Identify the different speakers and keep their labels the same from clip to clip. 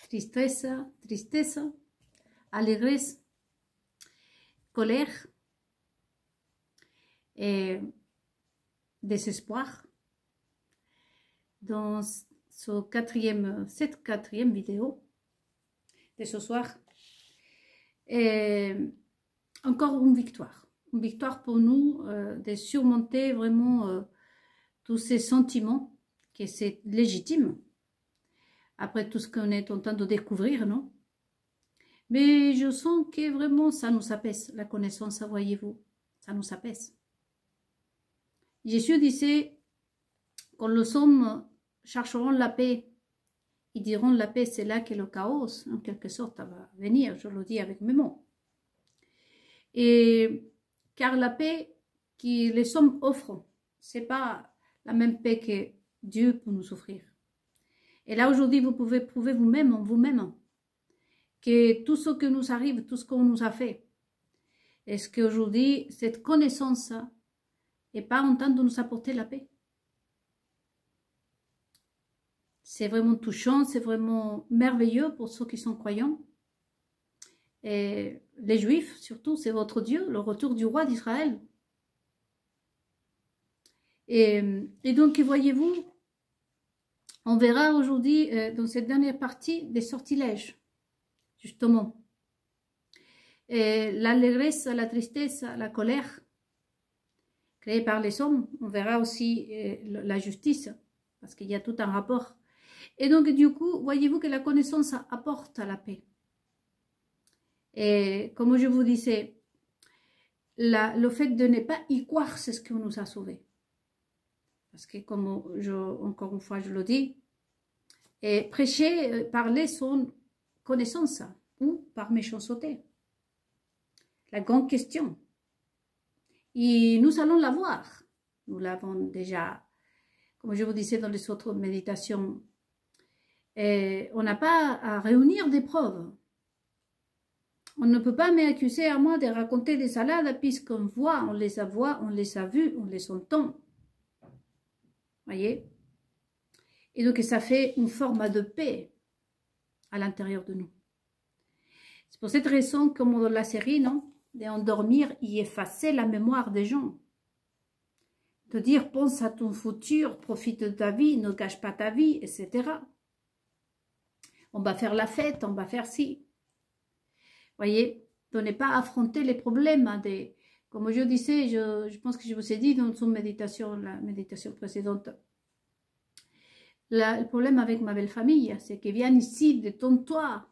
Speaker 1: tristeza, tristeza, alegres, colère, et désespoir. Dans cette quatrième vidéo de ce soir, et encore une victoire pour nous de surmonter vraiment tous ces sentiments, que c'est légitime, après tout ce qu'on est en train de découvrir, non? Mais je sens que vraiment ça nous apaise, la connaissance, voyez-vous, ça nous apaise. Jésus disait, quand les hommes chercheront la paix, ils diront la paix, c'est là que le chaos, en quelque sorte, va venir, je le dis avec mes mots. Et car la paix que les hommes offrent, ce n'est pas la même paix que Dieu peut nous offrir. Et là, aujourd'hui, vous pouvez prouver vous-même, en vous-même, que tout ce que nous arrive, tout ce qu'on nous a fait, est-ce qu'aujourd'hui, cette connaissance n'est pas en train de nous apporter la paix? C'est vraiment touchant, c'est vraiment merveilleux pour ceux qui sont croyants. Et les Juifs, surtout, c'est votre Dieu, le retour du roi d'Israël. Et donc, voyez-vous, on verra aujourd'hui, dans cette dernière partie, des sortilèges, justement. L'allégresse, la tristesse, la colère, créée par les hommes. On verra aussi la justice, parce qu'il y a tout un rapport. Et donc, du coup, voyez-vous que la connaissance apporte à la paix. Et comme je vous disais, le fait de ne pas y croire, c'est ce qui nous a sauvés. Parce que, comme encore une fois, je le dis, et prêcher, parler son connaissance ou par méchanceté. La grande question. Et nous allons la voir. Nous l'avons déjà, comme je vous disais dans les autres méditations, et on n'a pas à réunir des preuves. On ne peut pas m'accuser à moi de raconter des salades puisqu'on voit, on les a vus, on les entend. Voyez? Et donc ça fait une forme de paix à l'intérieur de nous. C'est pour cette raison, comme dans la série, non? D'endormir et effacer la mémoire des gens. De dire, pense à ton futur, profite de ta vie, ne gâche pas ta vie, etc. On va faire la fête, on va faire ci. Voyez, de ne pas affronter les problèmes. Comme je disais, je pense que je vous ai dit dans une méditation, la méditation précédente, le problème avec ma belle famille, c'est qu'ils viennent ici, détends-toi.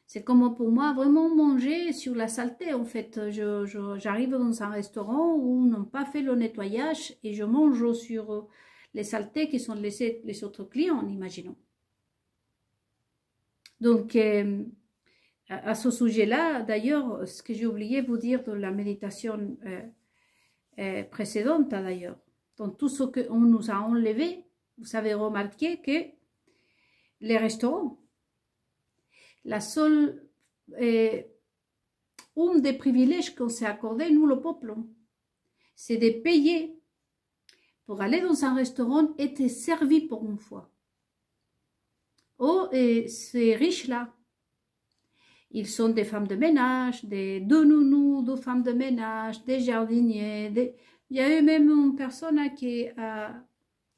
Speaker 1: C'est comme pour moi vraiment manger sur la saleté en fait. J'arrive dans un restaurant où on n'a pas fait le nettoyage et je mange sur les saletés qui sont laissées les autres clients, imaginons. Donc, à ce sujet-là, d'ailleurs, ce que j'ai oublié de vous dire dans la méditation précédente, d'ailleurs, dans tout ce qu'on nous a enlevé, vous avez remarqué que les restaurants, la seule, un des privilèges qu'on s'est accordé, nous, le peuple, c'est de payer pour aller dans un restaurant et être servi pour une fois. Oh, et ces riches-là, ils sont des femmes de ménage, des nounous, des femmes de ménage, des jardiniers. Il y a eu même une personne qui a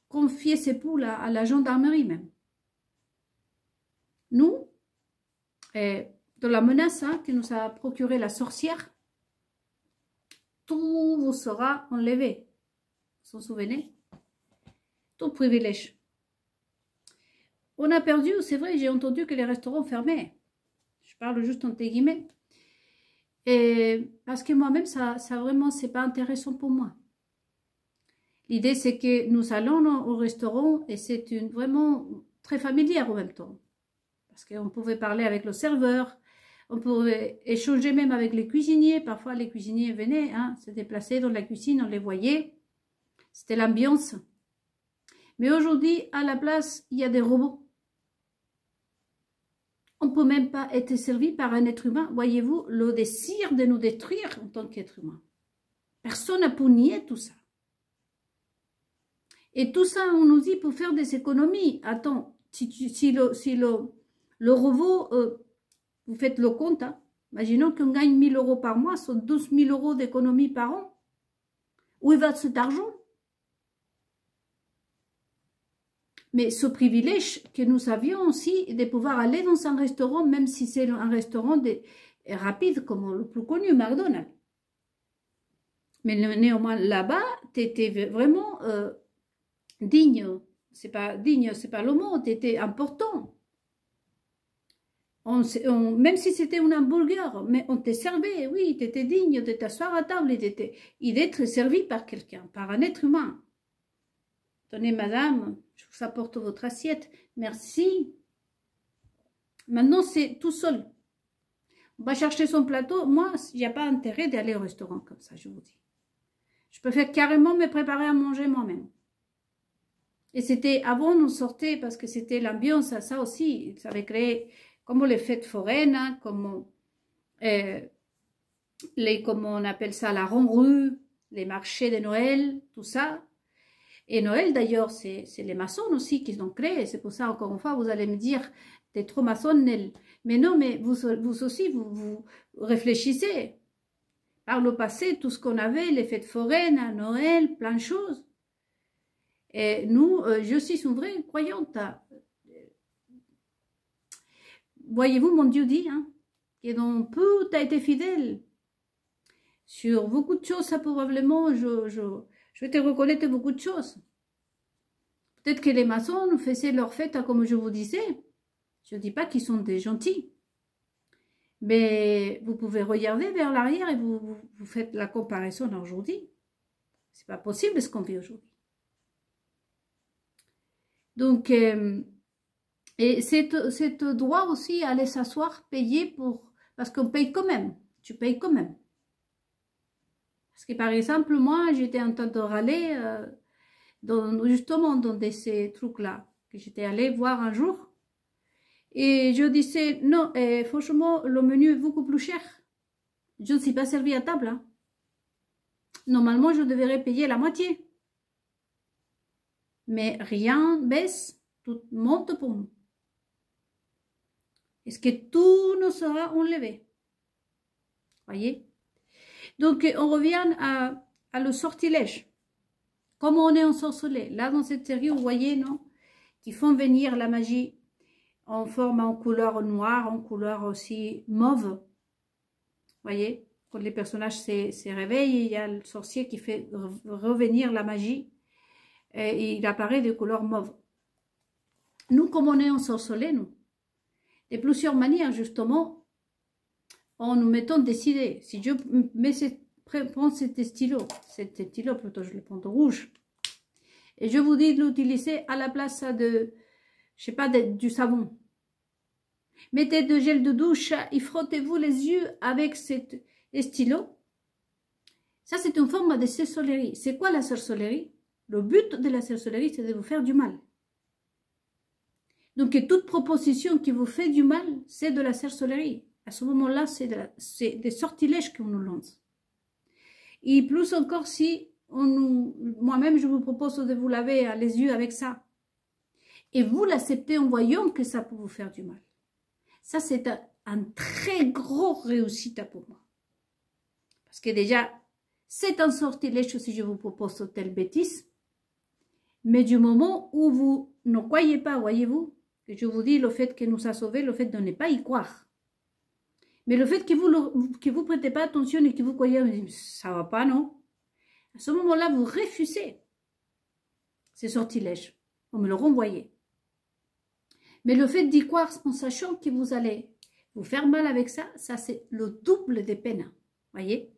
Speaker 1: confié ses poules à la gendarmerie même. Nous, de la menace que nous a procuré la sorcière, tout vous sera enlevé. Vous vous souvenez? Tout privilège. On a perdu, c'est vrai, j'ai entendu que les restaurants fermaient. Je parle juste entre guillemets. Et parce que moi-même, ça vraiment, c'est pas intéressant pour moi. L'idée, c'est que nous allons au restaurant et c'est vraiment très familière en même temps. Parce qu'on pouvait parler avec le serveur, on pouvait échanger même avec les cuisiniers. Parfois, les cuisiniers venaient, se déplacer dans la cuisine, on les voyait. C'était l'ambiance. Mais aujourd'hui, à la place, il y a des robots. On ne peut même pas être servi par un être humain. Voyez-vous, le désir de nous détruire en tant qu'être humain. Personne n'a pu nier tout ça. Et tout ça, on nous dit pour faire des économies. Attends, si le Le revaux, vous faites le compte, hein. Imaginons qu'on gagne 1 000 € par mois, soit 12 000 € d'économie par an. Où va cet argent? Mais ce privilège que nous avions aussi de pouvoir aller dans un restaurant, même si c'est un restaurant rapide comme le plus connu, McDonald's. Mais néanmoins, là-bas, tu étais vraiment digne. C'est pas digne, c'est pas le mot, tu étais important. Même si c'était un hamburger, mais on te servait, oui, tu étais digne de t'asseoir à table et d'être servi par quelqu'un, par un être humain. Tenez, madame, je vous apporte votre assiette. Merci. Maintenant, c'est tout seul. On va chercher son plateau. Moi, il n'y a pas intérêt d'aller au restaurant comme ça, je vous dis. Je préfère carrément me préparer à manger moi-même. Et c'était avant, on sortait parce que c'était l'ambiance, ça aussi. Ça avait créé comme les fêtes foraines, hein, comme on appelle ça, la ronde-rue, les marchés de Noël, tout ça. Et Noël, d'ailleurs, c'est les maçons aussi qui l'ont créé. C'est pour ça, encore une fois, vous allez me dire, t'es trop maçonne. Mais non, mais vous aussi, vous réfléchissez. Par le passé, tout ce qu'on avait, les fêtes foraines, à Noël, plein de choses. Et nous, je suis une vraie croyante. Voyez-vous, mon Dieu dit, hein, que dans peu tu as été fidèle. Sur beaucoup de choses, ça probablement, je vais te reconnaître beaucoup de choses. Peut-être que les maçons faisaient leur fête comme je vous disais. Je ne dis pas qu'ils sont des gentils. Mais vous pouvez regarder vers l'arrière et vous faites la comparaison d'aujourd'hui. C'est pas possible ce qu'on vit aujourd'hui. Donc, et c'est droit aussi à aller s'asseoir, payer parce qu'on paye quand même. Tu payes quand même. Parce que par exemple, moi, j'étais en train de râler justement dans ces trucs-là, que j'étais allée voir un jour. Et je disais, non, franchement, le menu est beaucoup plus cher. Je ne suis pas servie à table. Hein. Normalement, je devrais payer la moitié. Mais rien baisse, tout monte pour nous. Est-ce que tout nous sera enlevé? Voyez? Donc, on revient à le sortilège. Comment on est ensorcelé. Là, dans cette série, vous voyez, non? Qui font venir la magie en forme en couleur noire, en couleur aussi mauve. Voyez? Quand les personnages se réveillent, il y a le sorcier qui fait revenir la magie. Et il apparaît de couleur mauve. Nous, comme on est ensorcelés, nous, de plusieurs manières, justement, en nous mettant décidés. Si je prends cet stylo plutôt, je le prends de rouge, et je vous dis de l'utiliser à la place de, je sais pas, du savon. Mettez de gel de douche et frottez-vous les yeux avec cet stylo. Ça, c'est une forme de sorcellerie. C'est quoi la sorcellerie? Le but de la sorcellerie, c'est de vous faire du mal. Donc, toute proposition qui vous fait du mal, c'est de la sorcellerie. À ce moment-là, c'est des sortilèges qu'on nous lance. Et plus encore si moi-même, je vous propose de vous laver les yeux avec ça. Et vous l'acceptez en voyant que ça peut vous faire du mal. Ça, c'est un très gros réussite pour moi. Parce que déjà, c'est un sortilège si je vous propose telle bêtise. Mais du moment où vous ne croyez pas, voyez-vous, que je vous dis le fait que nous a sauvés, le fait de ne pas y croire. Mais le fait que vous prêtez pas attention et que vous croyez, ça va pas, non? À ce moment-là, vous refusez ces sortilèges. Vous me le renvoyez. Mais le fait d'y croire en sachant que vous allez vous faire mal avec ça, ça c'est le double des peines. Voyez?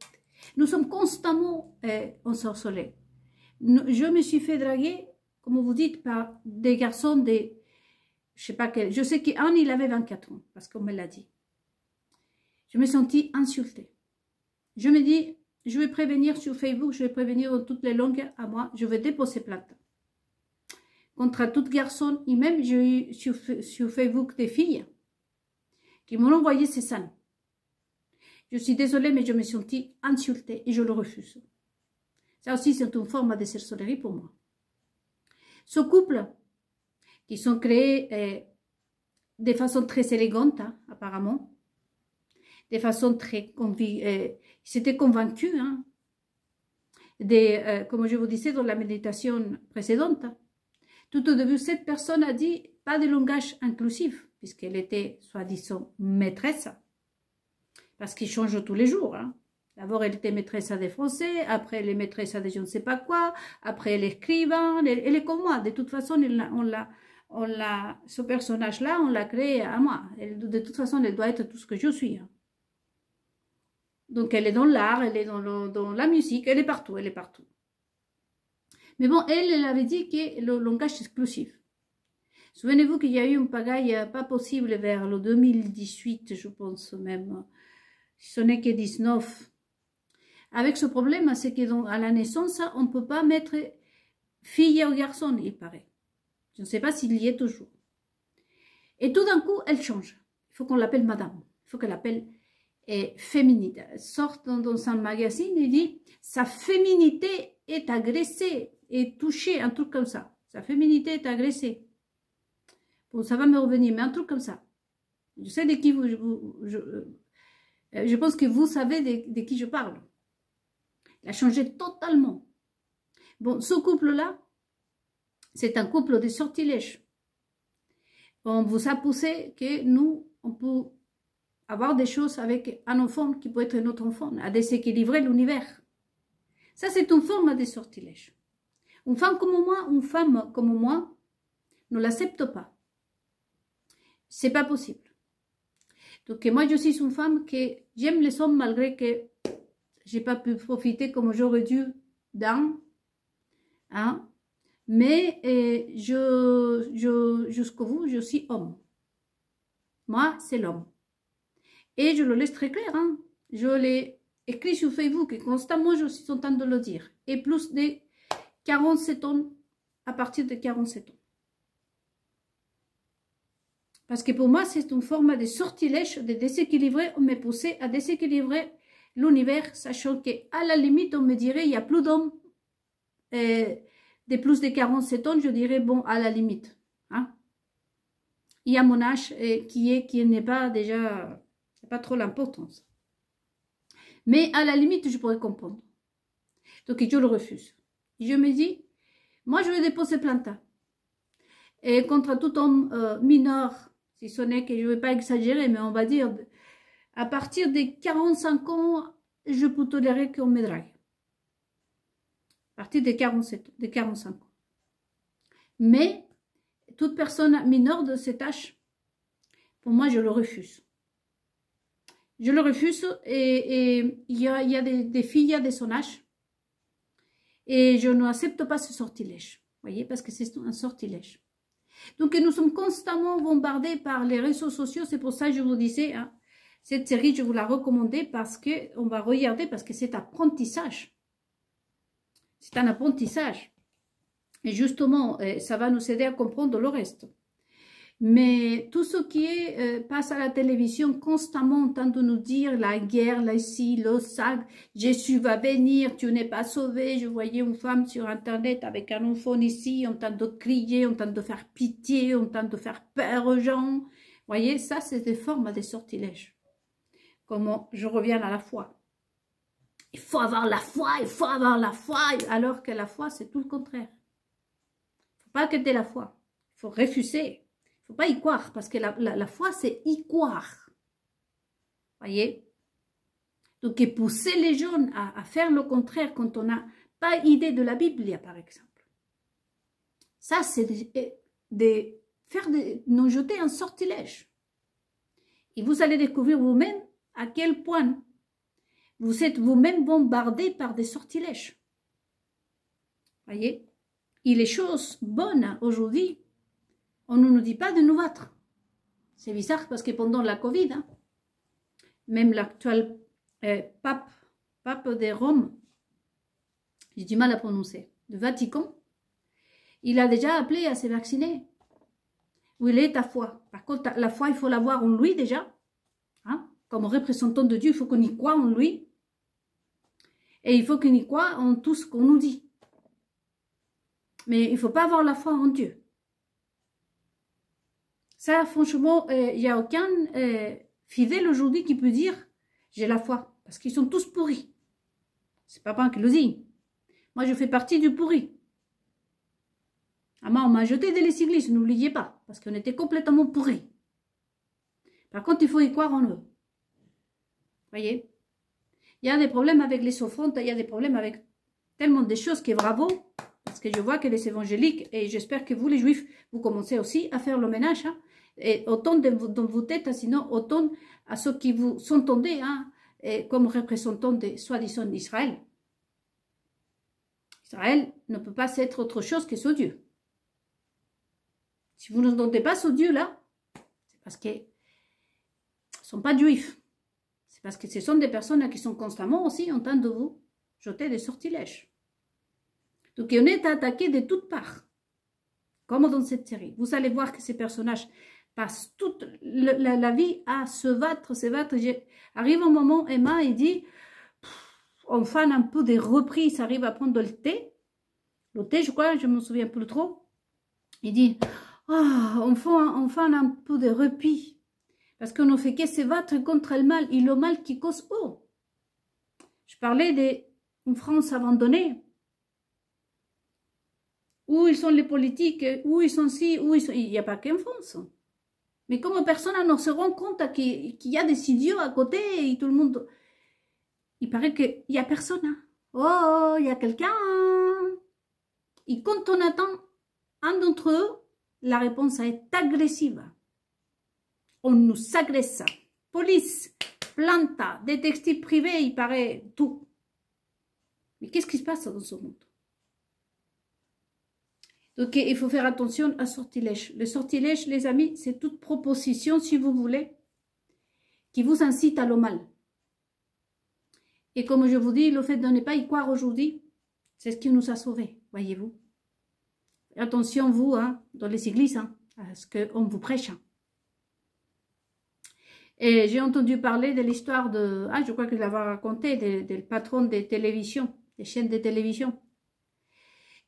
Speaker 1: Nous sommes constamment ensorcelés. Je me suis fait draguer, comme vous dites, par des garçons je sais pas quel. Je sais qu'un, il avait 24 ans, parce qu'on me l'a dit. Je me sentis insultée. Je me dis, je vais prévenir sur Facebook, je vais prévenir dans toutes les langues à moi, je vais déposer plainte. Contre tout garçon, et même j'ai eu sur Facebook des filles qui m'ont envoyé ces scènes. Je suis désolée, mais je me sentis insultée et je le refuse. Ça aussi, c'est une forme de sorcellerie pour moi. Ce couple qui sont créés de façon très élégante, hein, apparemment. De façon très ils étaient convaincus, hein, comme je vous disais dans la méditation précédente. Tout au début, cette personne a dit pas de langage inclusif, puisqu'elle était, soi-disant, maîtresse, parce qu'il change tous les jours. Hein. D'abord, elle était maîtresse des Français, après, elle est maîtresse des je ne sais pas quoi, après, elle est écrivain, elle est comme moi. De toute façon, ce personnage-là, on l'a créé à moi. De toute façon, elle doit être tout ce que je suis. Hein. Donc, elle est dans l'art, elle est dans la musique, elle est partout, elle est partout. Mais bon, elle avait dit que le langage exclusif. Souvenez-vous qu'il y a eu une pagaille pas possible vers le 2018, je pense même, si ce n'est que 19. Avec ce problème, c'est qu'à la naissance, on ne peut pas mettre fille ou garçon, il paraît. Je ne sais pas s'il y est toujours. Et tout d'un coup, elle change. Il faut qu'on l'appelle madame. Il faut qu'elle l'appelle féminité. Elle sort dans un magazine et dit « Sa féminité est agressée, est touchée », un truc comme ça. « Sa féminité est agressée ». Bon, ça va me revenir, mais un truc comme ça. Je sais de qui je pense que vous savez de qui je parle. Elle a changé totalement. Bon, ce couple-là, c'est un couple de sortilèges. On vous a poussé que nous, on peut avoir des choses avec un enfant qui peut être notre enfant, à déséquilibrer l'univers. Ça, c'est une forme de sortilège. Une femme comme moi, ne l'accepte pas. C'est pas possible. Donc, moi, je suis une femme que j'aime les hommes malgré que j'ai pas pu profiter comme j'aurais dû d'un. Hein? Mais jusqu'au bout, je suis homme. Moi, c'est l'homme. Et je le laisse très clair. Hein? Je l'ai écrit sur Facebook et constamment, je suis en train de le dire. Et plus de 47 ans, à partir de 47 ans. Parce que pour moi, c'est une forme de sortilège, de déséquilibrer, on me poussait à déséquilibrer l'univers, sachant qu'à la limite, on me dirait, il n'y a plus d'hommes de plus de 47 ans, je dirais, bon, à la limite. Hein? Il y a mon âge qui n'est pas déjà, pas trop l'importance. Mais à la limite, je pourrais comprendre. Donc, je le refuse. Je me dis, moi, je vais déposer plainte. Et contre tout homme mineur, si ce n'est que je ne vais pas exagérer, mais on va dire, à partir de 45 ans, je peux tolérer qu'on me drague. À partir de 45 ans. Mais, toute personne mineure de cet âge, pour moi, je le refuse. Je le refuse et il y a des filles de son âge. Et je n'accepte pas ce sortilège. Vous voyez, parce que c'est un sortilège. Donc, nous sommes constamment bombardés par les réseaux sociaux. C'est pour ça que je vous disais, hein, cette série, je vous la recommandais parce qu'on va regarder, parce que c'est apprentissage. C'est un apprentissage. Et justement, ça va nous aider à comprendre le reste. Mais tout ce qui passe à la télévision constamment en train de nous dire la guerre, là ici, le sac, Jésus va venir, tu n'es pas sauvé. Je voyais une femme sur internet avec un enfant ici, en train de crier, en train de faire pitié, en train de faire peur aux gens. Vous voyez, ça c'est des formes de sortilèges. Comment je reviens à la foi. Il faut avoir la foi, il faut avoir la foi, alors que la foi c'est tout le contraire. Il ne faut pas quitter la foi, il faut refuser. Il ne faut pas y croire, parce que la foi, c'est y croire. Voyez? Donc, et pousser les jeunes à faire le contraire quand on n'a pas idée de la Bible, par exemple. Ça, c'est de nous jeter un sortilège. Et vous allez découvrir vous-même à quel point vous êtes vous-même bombardé par des sortilèges. Voyez? Et les choses bonnes aujourd'hui, on ne nous dit pas de nous battre. C'est bizarre parce que pendant la Covid, hein, même l'actuel pape de Rome, j'ai du mal à prononcer, le Vatican, il a déjà appelé à se vacciner. Où il est ta foi. Par contre, la foi, il faut l'avoir en lui déjà. Hein, comme représentant de Dieu, il faut qu'on y croit en lui. Et il faut qu'on y croit en tout ce qu'on nous dit. Mais il ne faut pas avoir la foi en Dieu. Ça, franchement, il n'y a aucun fidèle aujourd'hui qui peut dire « j'ai la foi ». Parce qu'ils sont tous pourris. C'est pas moi qui le dis. Moi, je fais partie du pourri. Ah, moi, on m'a jeté de l'église, n'oubliez pas. Parce qu'on était complètement pourris. Par contre, il faut y croire en eux. Voyez? Il y a des problèmes avec les offrandes, il y a des problèmes avec tellement de choses qui est bravo. Parce que je vois que les évangéliques, et j'espère que vous les juifs, vous commencez aussi à faire le ménage. Hein, et autant dans vos têtes, sinon autant à ceux qui vous sont tendés, hein, et comme représentants de soi-disant d'Israël. Israël ne peut pas être autre chose que ce Dieu. Si vous n'entendez pas ce Dieu-là, c'est parce qu'ils ne sont pas juifs. C'est parce que ce sont des personnes qui sont constamment aussi en train de vous jeter des sortilèges. Donc on est attaqué de toutes parts, comme dans cette série. Vous allez voir que ces personnages passent toute la vie à se battre. Arrive un moment, Emma, il dit, on fait un peu des reprises, arrive à prendre le thé. Le thé, je crois, je ne me souviens plus trop. Il dit, on fait un peu de repis. Parce qu'on ne fait que se battre contre le mal, et le mal qui cause haut. Je parlais d'une France abandonnée, où ils sont les politiques, où ils sont ci, où ils sont... Il n'y a pas qu'en France. Mais comme personne ne se rend compte qu'il y a des idiots à côté, et tout le monde... Il paraît qu'il n'y a personne. Hein. Oh, il y a quelqu'un. Et quand on attend un d'entre eux, la réponse est agressive. On nous agresse. Police, planta, détective privé, il paraît tout. Mais qu'est-ce qui se passe dans ce monde? Donc, il faut faire attention à sortilège. Le sortilège, les amis, c'est toute proposition, si vous voulez, qui vous incite à le mal. Et comme je vous dis, le fait de ne pas y croire aujourd'hui, c'est ce qui nous a sauvés, voyez-vous. Attention, vous, hein, dans les églises, hein, à ce qu'on vous prêche. Et j'ai entendu parler de l'histoire de... Ah, je crois que je l'avais raconté, des patrons des télévisions, des chaînes de télévision,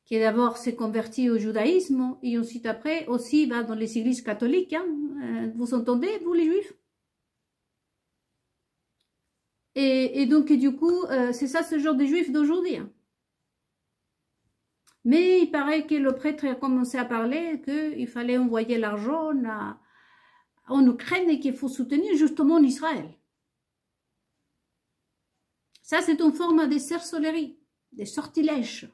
Speaker 1: qui d'abord s'est converti au judaïsme, et ensuite après aussi va dans les églises catholiques. Hein. Vous entendez, vous les juifs? Et donc, du coup, c'est ça ce genre de juifs d'aujourd'hui. Hein. Mais il paraît que le prêtre a commencé à parler qu'il fallait envoyer l'argent en Ukraine et qu'il faut soutenir justement Israël. Ça, c'est une forme de sorcellerie, de sortilège.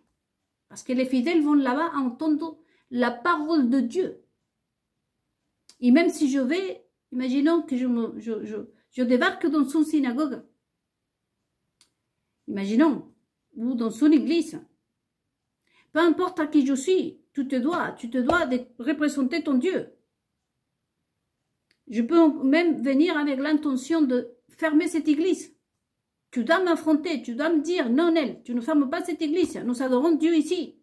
Speaker 1: Parce que les fidèles vont là-bas entendre la parole de Dieu. Et même si je vais, imaginons que je débarque dans son synagogue. Imaginons, ou dans son église. Peu importe à qui je suis, tu te dois de représenter ton Dieu. Je peux même venir avec l'intention de fermer cette église. Tu dois m'affronter, tu dois me dire, non, elle, tu ne fermes pas cette église, nous adorons Dieu ici.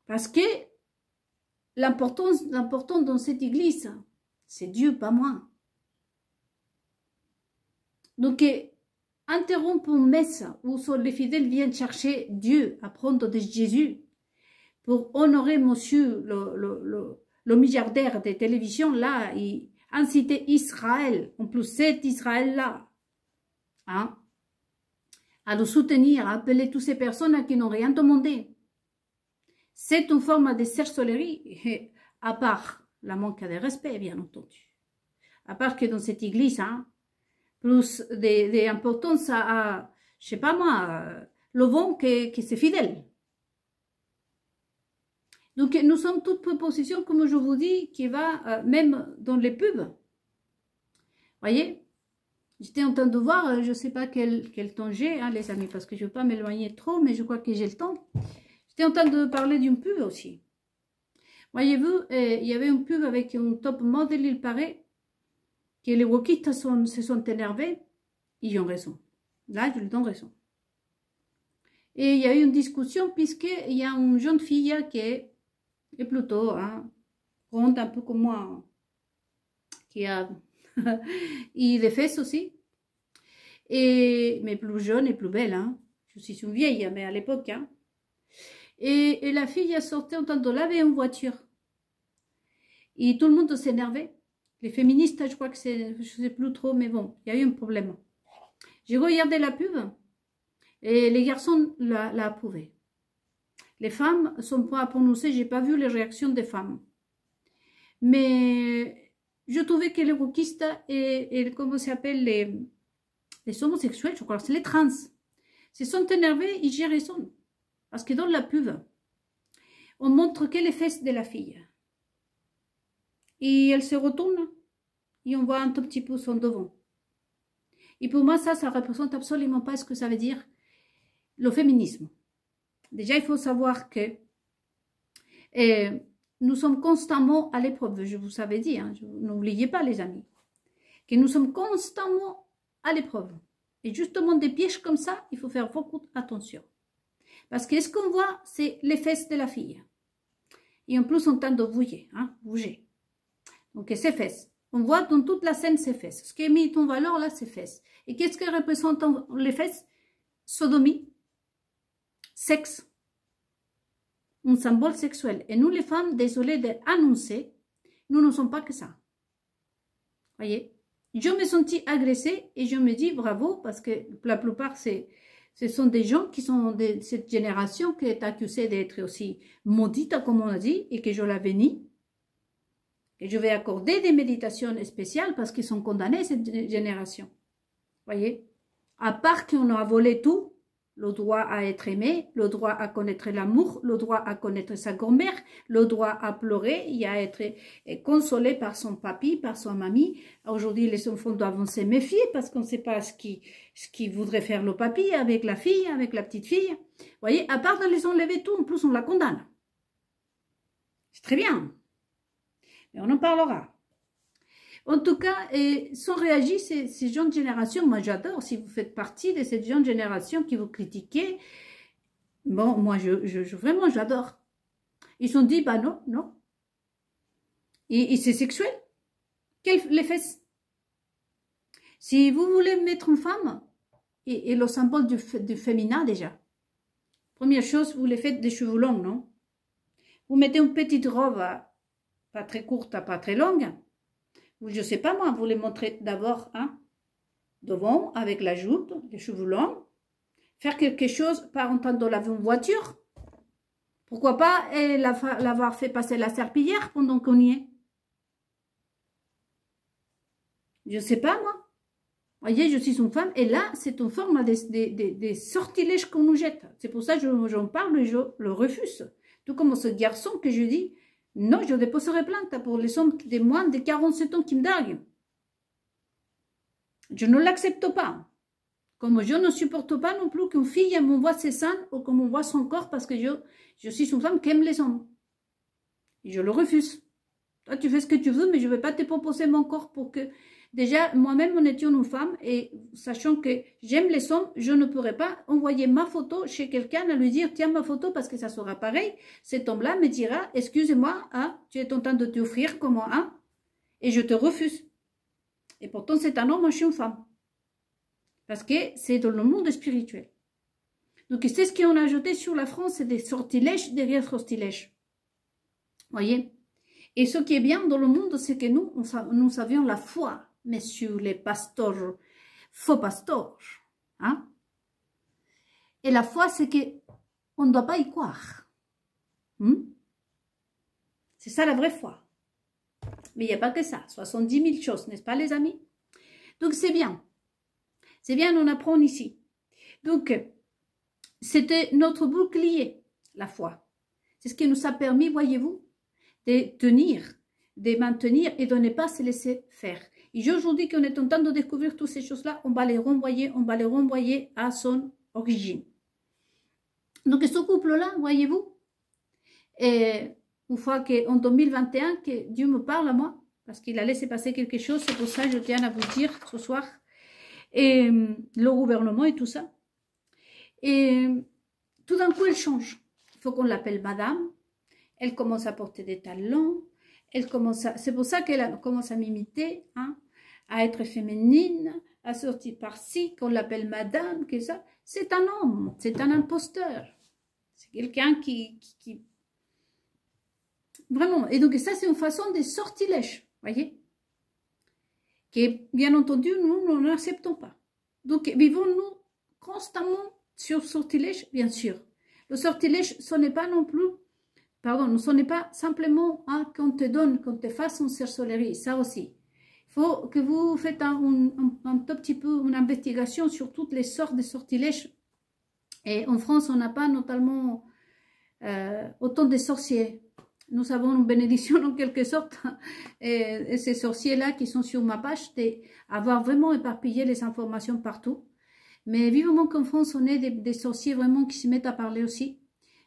Speaker 1: Parce que l'important dans cette église, c'est Dieu, pas moi. Donc, interrompre une messe où les fidèles viennent chercher Dieu, apprendre de Jésus, pour honorer monsieur le milliardaire de télévision, là, et inciter Israël, en plus cet Israël-là, hein, à le soutenir, à appeler toutes ces personnes qui n'ont rien demandé. C'est une forme de sorcellerie, à part la manque de respect, bien entendu. À part que dans cette église, hein, plus d'importance à, je sais pas moi, le vent que c'est fidèle. Donc, nous sommes toutes propositions, comme je vous dis, qui va même dans les pubs. Voyez, j'étais en train de voir, je ne sais pas quel temps j'ai, hein, les amis, parce que je ne veux pas m'éloigner trop, mais je crois que j'ai le temps. J'étais en train de parler d'une pub aussi. Voyez-vous, il y avait une pub avec un top model, il paraît, que les wokistes se sont énervés. Ils ont raison. Là, je leur donne raison. Et il y a eu une discussion, puisqu'il y a une jeune fille qui est plutôt hein, ronde, un peu comme moi, qui a et des fesses aussi, mais plus jeune et plus belle. Hein. Je suis une vieille, mais à l'époque. Hein. Et la fille a sorti en train de laver une voiture. Et tout le monde s'énervait. Les féministes, je crois que c'est, je ne sais plus trop, mais bon, il y a eu un problème. J'ai regardé la pub et les garçons l'a approuvé. Les femmes sont pas à prononcer, j'ai pas vu les réactions des femmes. Mais je trouvais que les wokistes et comment ça s'appelle, les homosexuels, je crois que c'est les trans, se sont énervés et j'ai raison. Parce que dans la pub, on montre que les fesses de la fille. Et elle se retourne et on voit un tout petit peu son devant. Et pour moi, ça représente absolument pas ce que ça veut dire le féminisme. Déjà, il faut savoir que nous sommes constamment à l'épreuve, je vous avais dit, hein, n'oubliez pas les amis, que nous sommes constamment à l'épreuve. Et justement, des pièges comme ça, il faut faire beaucoup attention. Parce que ce qu'on voit, c'est les fesses de la fille. Et en plus, on tente de bouger, hein, bouger. Donc, ses fesses. On voit dans toute la scène ses fesses. Ce qui est mis en valeur là, ses fesses. Et qu'est-ce que représentent les fesses? Sodomie, sexe, un symbole sexuel. Et nous, les femmes, désolées d'annoncer, nous ne sommes pas que ça. Voyez? Je me sentis agressée et je me dis bravo parce que la plupart, ce sont des gens qui sont de cette génération qui est accusée d'être aussi maudite, comme on a dit, et que je la bénis. Et je vais accorder des méditations spéciales parce qu'ils sont condamnés, cette génération. Voyez? À part qu'on a volé tout, le droit à être aimé, le droit à connaître l'amour, le droit à connaître sa grand-mère, le droit à pleurer et à être consolé par son papy, par son mamie. Aujourd'hui, les enfants doivent se méfier parce qu'on ne sait pas ce qui voudrait faire le papy avec la fille, avec la petite fille. Vous voyez, à part de les enlever tout, en plus on la condamne. C'est très bien. Mais on en parlera. En tout cas, sont réagis ces jeunes générations. Moi, j'adore. Si vous faites partie de cette jeune génération qui vous critiquez, bon, moi, vraiment, j'adore. Ils se sont dit, bah non, non. Et c'est sexuel. Les fesses. Si vous voulez mettre une femme, et le symbole du féminin déjà, première chose, vous les faites des cheveux longs, non? Vous mettez une petite robe, pas très courte, pas très longue. Je ne sais pas moi, vous les montrez d'abord hein, devant, avec la jupe, les cheveux longs. Faire quelque chose, par exemple, dans la voiture. Pourquoi pas l'avoir fait passer la serpillière pendant qu'on y est. Je ne sais pas moi. Voyez, je suis une femme et là, c'est une forme des sortilèges qu'on nous jette. C'est pour ça que j'en parle et je le refuse. Tout comme ce garçon que je dis, non, je déposerai plainte pour les hommes de moins de 47 ans qui me draguent. Je ne l'accepte pas. Comme je ne supporte pas non plus qu'une fille m'envoie ses seins ou qu'on m'envoie son corps parce que je suis une femme qui aime les hommes. Et je le refuse. Toi, tu fais ce que tu veux, mais je ne vais pas te proposer mon corps pour que... Déjà, moi-même, en étant une femme, et sachant que j'aime les hommes, je ne pourrais pas envoyer ma photo chez quelqu'un à lui dire, tiens ma photo parce que ça sera pareil. Cet homme-là me dira, excuse-moi, hein, tu es en train de t'offrir comment, hein, et je te refuse. Et pourtant, c'est un homme, moi je suis une femme. Parce que c'est dans le monde spirituel. Donc, c'est ce qu'on a ajouté sur la France, c'est des sortilèges derrière sortilèges. Voyez? Et ce qui est bien dans le monde, c'est que nous avions la foi. Messieurs les pasteurs, faux pasteurs. Hein? Et la foi, c'est qu'on ne doit pas y croire. C'est ça la vraie foi. Mais il n'y a pas que ça. 70 000 choses, n'est-ce pas les amis? Donc c'est bien. C'est bien, on apprend ici. Donc, c'était notre bouclier, la foi. C'est ce qui nous a permis, voyez-vous, de tenir, de maintenir et de ne pas se laisser faire. Et aujourd'hui qu'on est en train de découvrir toutes ces choses-là, on va les renvoyer à son origine. Donc ce couple-là, voyez-vous, une fois qu'en 2021, que Dieu me parle à moi, parce qu'il a laissé passer quelque chose, c'est pour ça que je tiens à vous dire ce soir, et le gouvernement et tout ça. Et tout d'un coup, elle change. Il faut qu'on l'appelle madame. Elle commence à porter des talons. C'est pour ça qu'elle commence à m'imiter, hein, à être féminine, à sortir par-ci, qu'on l'appelle madame, que ça. C'est un homme, c'est un imposteur. C'est quelqu'un qui Vraiment. Et donc, ça, c'est une façon de sortilège, voyez, que, bien entendu, nous n'acceptons pas. Donc, vivons-nous constamment sur sortilège, bien sûr. Le sortilège, ce n'est pas non plus, pardon, ce n'est pas simplement qu'on te donne, qu'on te fasse une sorcellerie, ça aussi. Il faut que vous faites un tout petit peu une investigation sur toutes les sortes de sortilèges. Et en France, on n'a pas notamment autant de sorciers. Nous avons une bénédiction en quelque sorte, et ces sorciers-là qui sont sur ma page, d'avoir vraiment éparpillé les informations partout. Mais vivement qu'en France, on ait des sorciers vraiment qui se mettent à parler aussi.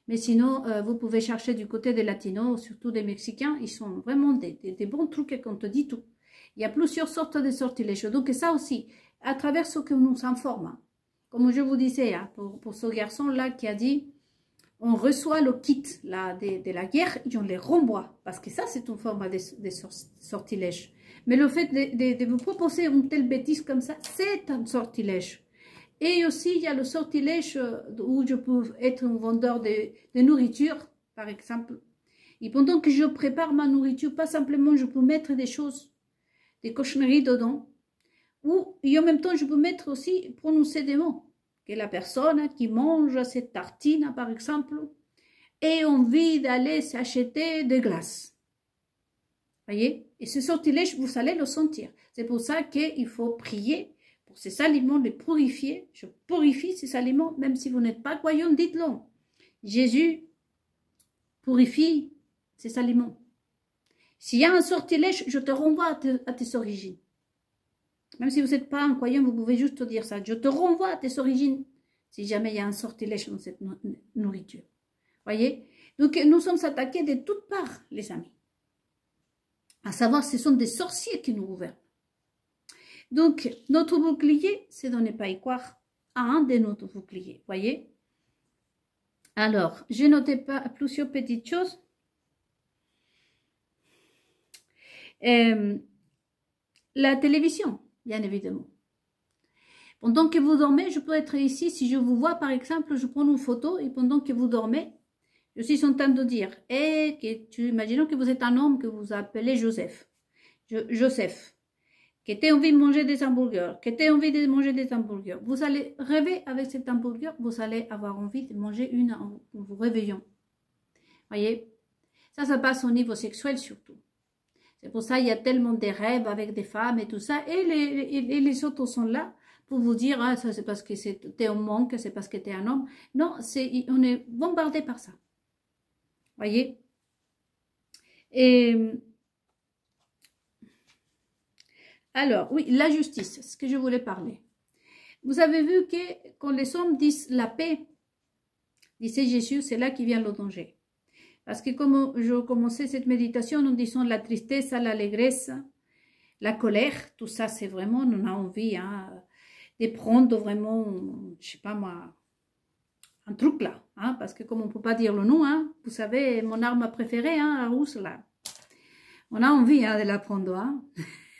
Speaker 1: Mais sinon, vous pouvez chercher du côté des Latinos, surtout des Mexicains, ils sont vraiment des bons trucs et qu'on te dit tout. Il y a plusieurs sortes de sortilèges. Donc ça aussi, à travers ce que nous informe. Comme je vous disais, hein, pour ce garçon-là qui a dit, on reçoit le kit là, de la guerre et on les renvoie. Parce que ça, c'est une forme de sortilège. Mais le fait de vous proposer une telle bêtise comme ça, c'est un sortilège. Et aussi, il y a le sortilège où je peux être un vendeur de nourriture, par exemple. Et pendant que je prépare ma nourriture, pas simplement je peux mettre des choses, des cochonneries dedans, et en même temps, je peux mettre aussi, prononcer des mots. Que la personne qui mange cette tartine, par exemple, ait envie d'aller s'acheter des glaces. Voyez? Et ce sortilège, vous allez le sentir. C'est pour ça qu'il faut prier pour ces aliments, les purifier. Je purifie ces aliments, même si vous n'êtes pas croyant, dites-le. Jésus purifie ces aliments. S'il y a un sortilège, je te renvoie à tes origines. Même si vous n'êtes pas un croyant, vous pouvez juste dire ça. Je te renvoie à tes origines si jamais il y a un sortilège dans cette nourriture. Voyez? Donc, nous sommes attaqués de toutes parts, les amis. À savoir, ce sont des sorciers qui nous gouvernent. Donc, notre bouclier, c'est de ne pas y croire à un de nos boucliers. Voyez? Alors, j'ai noté plusieurs petites choses. La télévision, bien évidemment. Pendant que vous dormez, je peux être ici. Si je vous vois, par exemple, je prends une photo et pendant que vous dormez, je suis en train de dire, imaginons que vous êtes un homme que vous appelez Joseph. Joseph, que tu as envie de manger des hamburgers, que tu as envie de manger des hamburgers. Vous allez rêver avec cet hamburger, vous allez avoir envie de manger une en vous réveillant. Voyez? Ça passe au niveau sexuel surtout. C'est pour ça qu'il y a tellement de rêves avec des femmes et tout ça. Et les autres sont là pour vous dire, ah, ça c'est parce que tu es un manque, c'est parce que tu es un homme. Non, on est bombardé par ça. Voyez? Et alors, oui, la justice, c'est ce que je voulais parler. Vous avez vu que quand les hommes disent la paix, disait Jésus, c'est là qui vient le danger. Parce que comme je commençais cette méditation en disant la tristesse, l'allégresse, la colère, tout ça, c'est vraiment, on a envie de prendre vraiment, je sais pas moi, un truc là. Parce que comme on ne peut pas dire le nom, vous savez, mon arme préférée, la rousse là. On a envie de la prendre.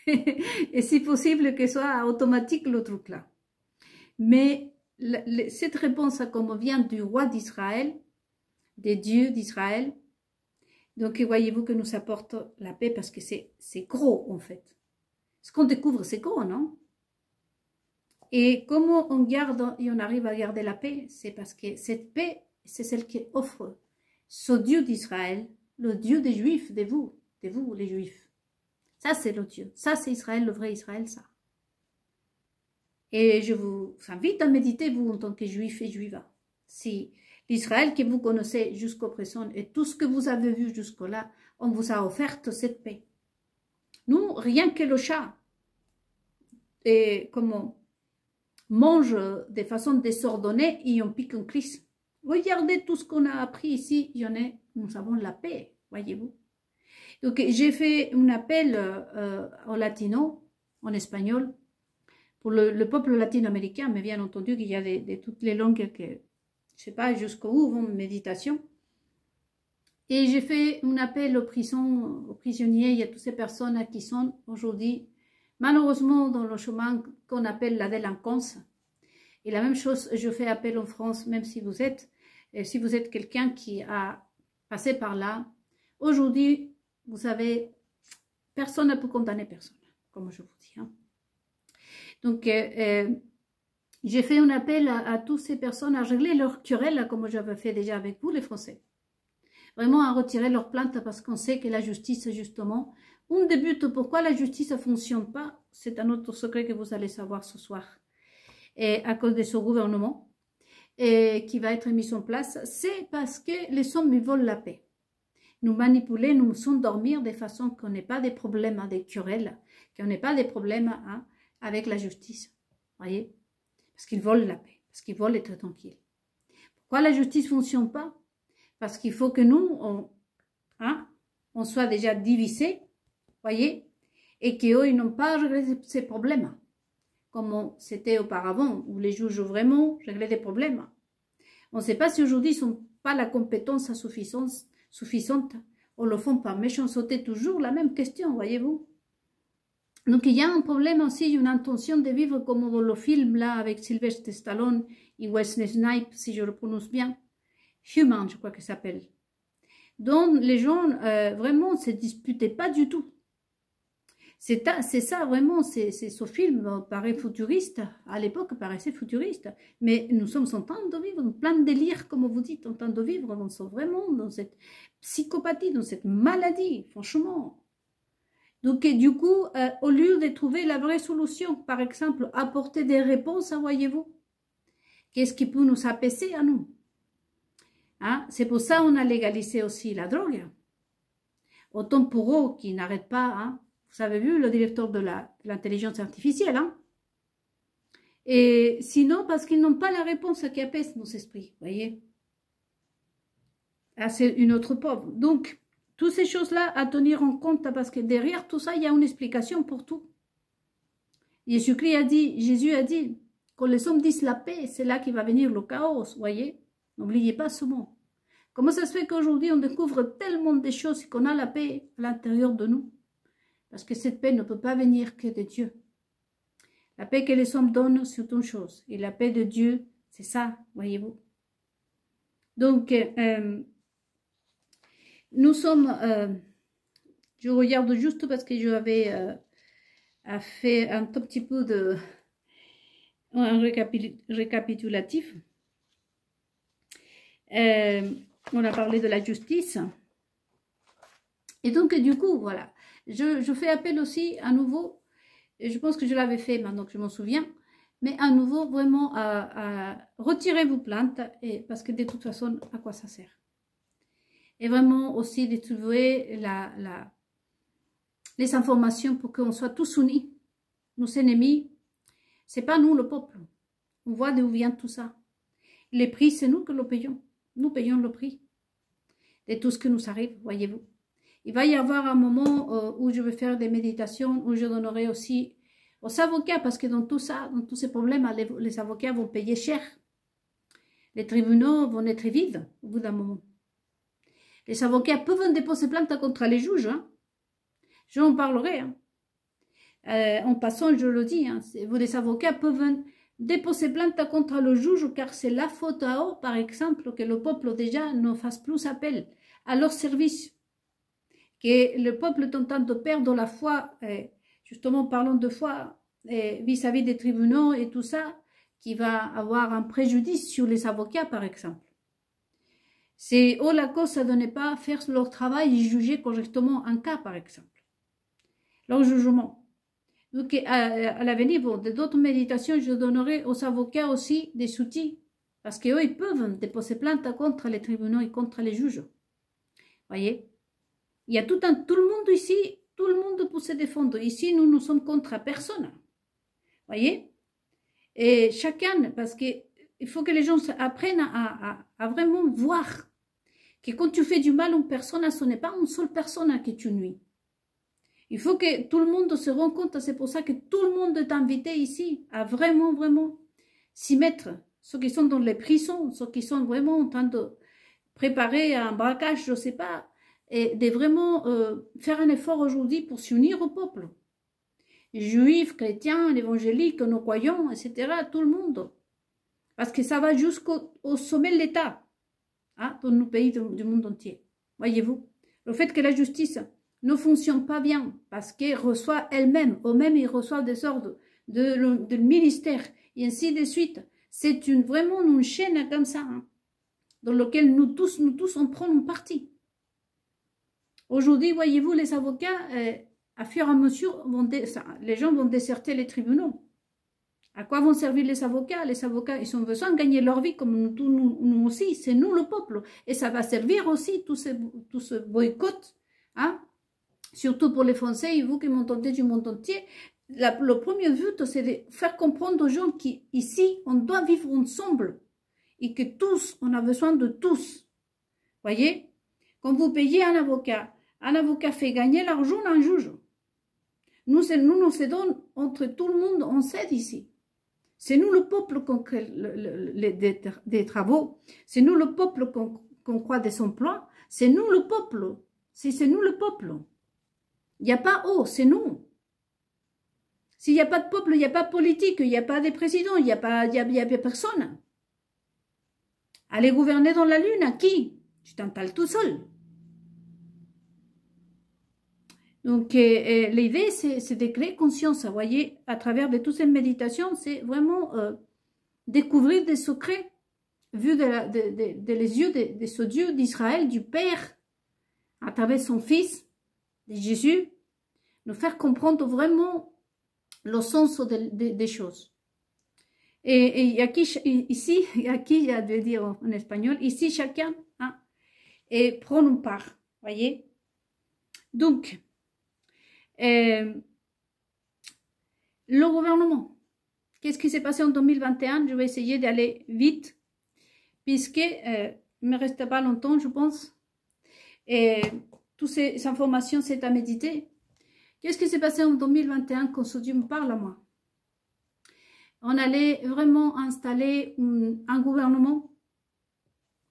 Speaker 1: Et si possible que ce soit automatique le truc là. Mais cette réponse, comme vient du roi d'Israël, des dieux d'Israël. Donc, voyez-vous que nous apporte la paix parce que c'est gros, en fait. Ce qu'on découvre, c'est gros, non? Et comment on garde et on arrive à garder la paix? C'est parce que cette paix, c'est celle qui offre ce Dieu d'Israël, le Dieu des Juifs, de vous les Juifs. Ça, c'est le Dieu. Ça, c'est Israël, le vrai Israël, ça. Et je vous invite à méditer, vous, en tant que Juifs et Juiva. Si l'Israël que vous connaissez jusqu'au présent et tout ce que vous avez vu jusque-là, on vous a offert cette paix. Nous, rien que le chat, et comment mange de façon désordonnée et on pique en crise. Regardez tout ce qu'on a appris ici, nous avons la paix, voyez-vous. Donc, j'ai fait un appel au latino, en espagnol, pour le peuple latino-américain, mais bien entendu qu'il y a de toutes les langues que, je ne sais pas jusqu'où vont méditation. Et j'ai fait un appel aux prisonniers et à toutes ces personnes qui sont aujourd'hui, malheureusement, dans le chemin qu'on appelle la délinquance. Et la même chose, je fais appel en France, même si vous êtes quelqu'un qui a passé par là, Aujourd'hui, vous savez, personne ne peut condamner personne, comme je vous dis. Hein. Donc, j'ai fait un appel à toutes ces personnes à régler leur querelle, comme j'avais fait déjà avec vous, les Français. Vraiment à retirer leur plainte parce qu'on sait que la justice, justement, on débute pourquoi la justice ne fonctionne pas. C'est un autre secret que vous allez savoir ce soir. Et à cause de ce gouvernement et qui va être mis en place, c'est parce que les hommes ils veulent la paix. Nous manipuler, nous s'endormir de façon qu'on n'ait pas des problèmes, des querelles, qu'on n'ait pas des problèmes avec la justice. Voyez? Parce qu'ils veulent la paix, parce qu'ils veulent être tranquilles. Pourquoi la justice ne fonctionne pas? Parce qu'il faut que nous, on soit déjà divisés, voyez, et qu'eux, ils n'ont pas réglé ces problèmes, comme c'était auparavant, où les juges vraiment réglaient des problèmes. On ne sait pas si aujourd'hui ils n'ont pas la compétence suffisante, ou le font par méchanceté, toujours la même question, voyez-vous. Donc il y a un problème aussi, une intention de vivre comme dans le film là, avec Sylvester Stallone et Wesley Snipes, si je le prononce bien. Human, je crois que ça s'appelle. Donc, les gens, vraiment, ne se disputaient pas du tout. C'est ça, vraiment, ce film paraît futuriste. À l'époque, paraissait futuriste. Mais nous sommes en train de vivre plein de délire, comme vous dites, en train de vivre vraiment dans cette psychopathie, dans cette maladie, franchement. Donc, et du coup, au lieu de trouver la vraie solution, par exemple, apporter des réponses, voyez-vous, qu'est-ce qui peut nous apaiser à nous? Hein? C'est pour ça qu'on a légalisé aussi la drogue. Autant pour eux qui n'arrêtent pas. Hein? Vous avez vu le directeur de l'intelligence artificielle. Hein? Et sinon, parce qu'ils n'ont pas la réponse qui apaise nos esprits. Voyez. Ah, c'est une autre pauvre. Donc, toutes ces choses-là à tenir en compte parce que derrière tout ça, il y a une explication pour tout. Jésus a dit, quand les hommes disent la paix, c'est là qu'il va venir le chaos. Voyez. N'oubliez pas ce mot. Comment ça se fait qu'aujourd'hui on découvre tellement de choses et qu'on a la paix à l'intérieur de nous? Parce que cette paix ne peut pas venir que de Dieu. La paix que les hommes donnent, c'est une chose. Et la paix de Dieu, c'est ça, voyez-vous. Donc, nous sommes... je regarde juste parce que je avais fait un tout petit peu de... un récapitulatif. On a parlé de la justice. Et donc, du coup, voilà. Je fais appel aussi à nouveau, et je pense que je l'avais fait maintenant que je m'en souviens, mais à nouveau vraiment à retirer vos plaintes, parce que de toute façon, à quoi ça sert? Et vraiment aussi de trouver les informations pour qu'on soit tous unis. Nos ennemis, c'est pas nous le peuple. On voit d'où vient tout ça. Les prix, c'est nous que le payons. Nous payons le prix de tout ce qui nous arrive, voyez-vous. Il va y avoir un moment où je vais faire des méditations, où je donnerai aussi aux avocats, parce que dans tout ça, dans tous ces problèmes, les avocats vont payer cher. Les tribunaux vont être vides au bout d'un moment. Les avocats peuvent déposer plainte contre les juges. Hein. Je en parlerai. Hein. En passant, je le dis, hein, les avocats peuvent déposer plainte contre le juge, car c'est la faute à eux, par exemple, que le peuple déjà ne fasse plus appel à leur service. Que le peuple est en train de perdre la foi, justement parlons de foi, vis-à-vis des tribunaux et tout ça, qui va avoir un préjudice sur les avocats, par exemple. C'est eux la cause de ne pas faire leur travail et juger correctement un cas, par exemple. Leur jugement. Donc, à l'avenir, pour d'autres méditations, je donnerai aux avocats aussi des outils. Parce qu'eux, ils peuvent déposer plainte contre les tribunaux et contre les juges. Voyez? Il y a tout le monde ici, tout le monde pour se défendre. Ici, nous sommes contre personne. Voyez? Et chacun, parce qu'il faut que les gens apprennent à vraiment voir que quand tu fais du mal à une personne, ce n'est pas une seule personne à qui tu nuis. Il faut que tout le monde se rende compte, c'est pour ça que tout le monde est invité ici à vraiment, vraiment s'y mettre. Ceux qui sont dans les prisons, ceux qui sont vraiment en train de préparer un braquage, je ne sais pas, et de vraiment faire un effort aujourd'hui pour s'unir au peuple. Juifs, chrétiens, évangéliques, nos croyants, etc., tout le monde. Parce que ça va jusqu'au sommet de l'État, hein, dans nos pays du monde entier. Voyez-vous? Le fait que la justice ne fonctionne pas bien parce qu'elle reçoit elle-même, ou même ils reçoivent des ordres de ministère, et ainsi de suite. C'est vraiment une chaîne comme ça, hein, dans laquelle nous tous, on prend une partie. Aujourd'hui, voyez-vous, les avocats, à fur et à mesure, les gens vont déserter les tribunaux. À quoi vont servir les avocats? Les avocats, ils ont besoin de gagner leur vie comme nous aussi. C'est nous le peuple. Et ça va servir aussi tout ce boycott, hein? Surtout pour les Français et vous qui m'entendez du monde entier. Le premier but, c'est de faire comprendre aux gens qu'ici, on doit vivre ensemble. Et que tous, on a besoin de tous. Voyez? Quand vous payez un avocat fait gagner l'argent d'un juge. Nous cédons entre tout le monde, on cède ici. C'est nous le peuple qu'on crée des travaux. C'est nous le peuple qu'on croit des emplois. C'est nous le peuple. C'est nous le peuple. Il n'y a pas c'est nous. S'il n'y a pas de peuple, il n'y a pas de politique, il n'y a pas de président, il n'y a personne. Aller gouverner dans la lune, à qui? Tu t'installes tout seul. Donc, l'idée, c'est de créer conscience, vous voyez, à travers de toutes ces méditations, c'est vraiment découvrir des secrets vus les yeux de ce Dieu d'Israël, du Père, à travers son Fils, de Jésus, nous faire comprendre vraiment le sens des choses. Et ici, je vais dire en espagnol, ici chacun prend une part, voyez. Donc, le gouvernement, qu'est-ce qui s'est passé en 2021? Je vais essayer d'aller vite, puisque il ne me reste pas longtemps, je pense. Et toutes ces informations, c'est à méditer. Qu'est-ce qui s'est passé en 2021 quand ce Dieu me parle à moi? On allait vraiment installer un gouvernement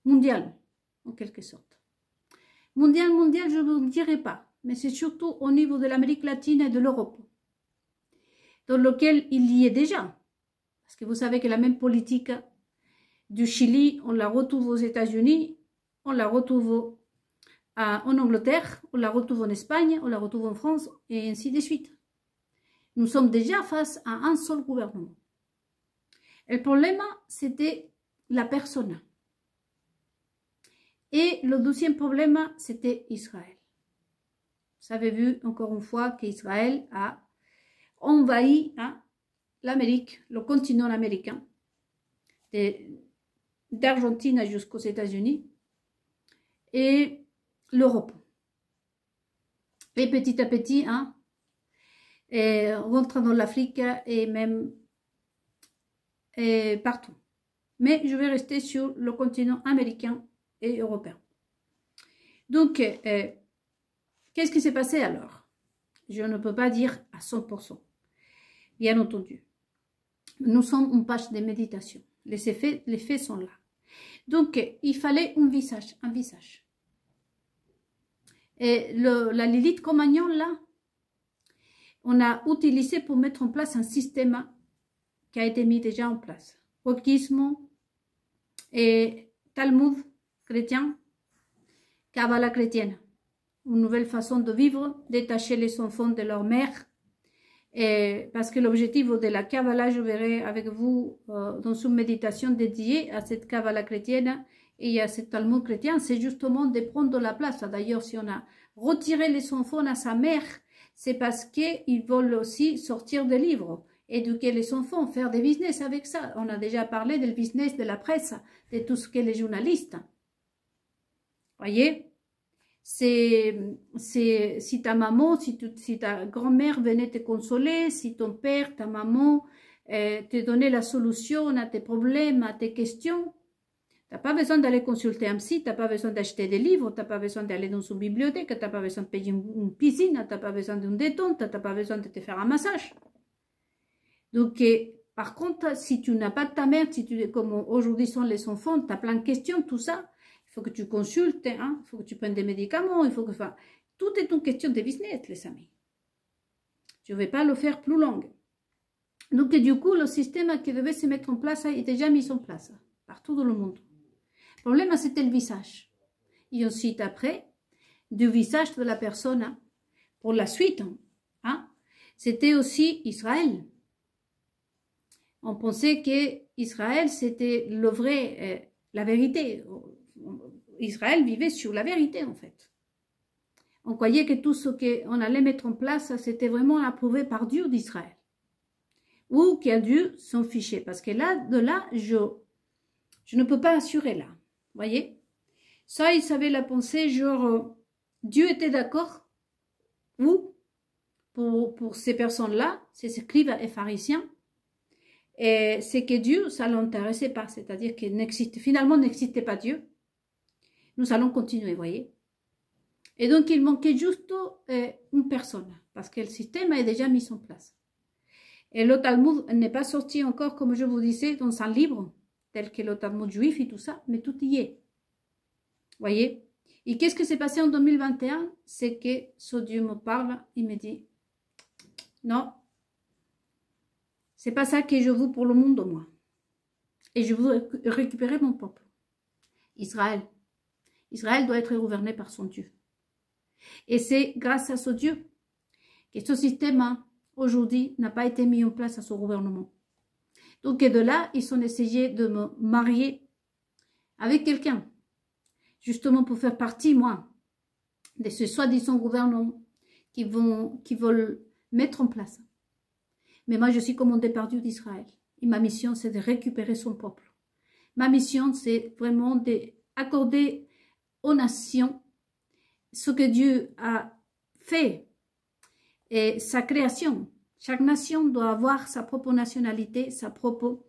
Speaker 1: mondial, en quelque sorte. Mondial, je ne vous dirai pas. Mais c'est surtout au niveau de l'Amérique latine et de l'Europe, dans lequel il y est déjà. Parce que vous savez que la même politique du Chili, on la retrouve aux États-Unis, on la retrouve en Angleterre, on la retrouve en Espagne, on la retrouve en France, et ainsi de suite. Nous sommes déjà face à un seul gouvernement. Et le problème, c'était la personne. Et le deuxième problème, c'était Israël. Vous avez vu encore une fois qu'Israël a envahi l'Amérique, le continent américain, d'Argentine jusqu'aux États-Unis et l'Europe. Et petit à petit, rentre dans l'Afrique et même partout. Mais je vais rester sur le continent américain et européen. Donc, qu'est-ce qui s'est passé alors? Je ne peux pas dire à 100%. Bien entendu. Nous sommes en page de méditation. Les faits sont là. Donc, il fallait un visage. Et la Lilith Cro-Magnon, là, on a utilisé pour mettre en place un système qui a été mis déjà en place. Wokisme et Talmud chrétien, Kabbalah chrétienne. Une nouvelle façon de vivre, détacher les enfants de leur mère. Et parce que l'objectif de la Kabbalah, je verrai avec vous dans une méditation dédiée à cette Kabbalah chrétienne et à ce Talmud chrétien, c'est justement de prendre la place. D'ailleurs, si on a retiré les enfants à sa mère, c'est parce qu'ils veulent aussi sortir des livres, éduquer les enfants, faire des business avec ça. On a déjà parlé du business de la presse, de tout ce qu'est les journalistes. Voyez? Si ta maman, si ta grand-mère venait te consoler, si ton père, ta maman te donnait la solution à tes problèmes, à tes questions, tu n'as pas besoin d'aller consulter un psy, tu n'as pas besoin d'acheter des livres, tu n'as pas besoin d'aller dans une bibliothèque, tu n'as pas besoin de payer une piscine, tu n'as pas besoin d'une détente, tu n'as pas besoin de te faire un massage. Donc, par contre, si tu n'as pas de ta mère, comme aujourd'hui sont les enfants, tu as plein de questions, tout ça, il faut que tu consultes, il faut que tu prennes des médicaments, il faut que... Enfin, tout est une question de business, les amis. Je ne vais pas le faire plus long. Donc, du coup, le système qui devait se mettre en place est déjà mis en place, partout dans le monde. Le problème, c'était le visage. Et ensuite, après, du visage de la personne, hein, pour la suite, hein, c'était aussi Israël. On pensait que Israël, c'était le vrai, la vérité. Israël vivait sur la vérité, en fait. On croyait que tout ce qu'on allait mettre en place, c'était vraiment approuvé par Dieu d'Israël. Ou qu'il a Dieu s'en fichait. Parce que là, de là, je ne peux pas assurer là. Voyez? Ça, ils savaient la pensée, genre, Dieu était d'accord. Ou, pour ces personnes-là, ces scribes et pharisiens, et c'est que Dieu, ça ne l'intéressait pas. C'est-à-dire que finalement, n'existait pas Dieu. Nous allons continuer, voyez. Et donc, il manquait juste une personne, parce que le système est déjà mis en place. Et le Talmud n'est pas sorti encore, comme je vous disais, dans un livre, tel que le Talmud juif et tout ça, mais tout y est. Voyez. Et qu'est-ce qui s'est passé en 2021? C'est que ce Dieu me parle, il me dit, non, c'est pas ça que je veux pour le monde, moi. Et je veux récupérer mon peuple. Israël. Israël doit être gouverné par son Dieu. Et c'est grâce à ce Dieu que ce système, aujourd'hui, n'a pas été mis en place à ce gouvernement. Donc, de là, ils ont essayé de me marier avec quelqu'un, justement pour faire partie, moi, de ce soi-disant gouvernement qui veulent mettre en place. Mais moi, je suis commandée par Dieu d'Israël. Et ma mission, c'est de récupérer son peuple. Ma mission, c'est vraiment d'accorder aux nations ce que Dieu a fait et sa création. Chaque nation doit avoir sa propre nationalité, sa propre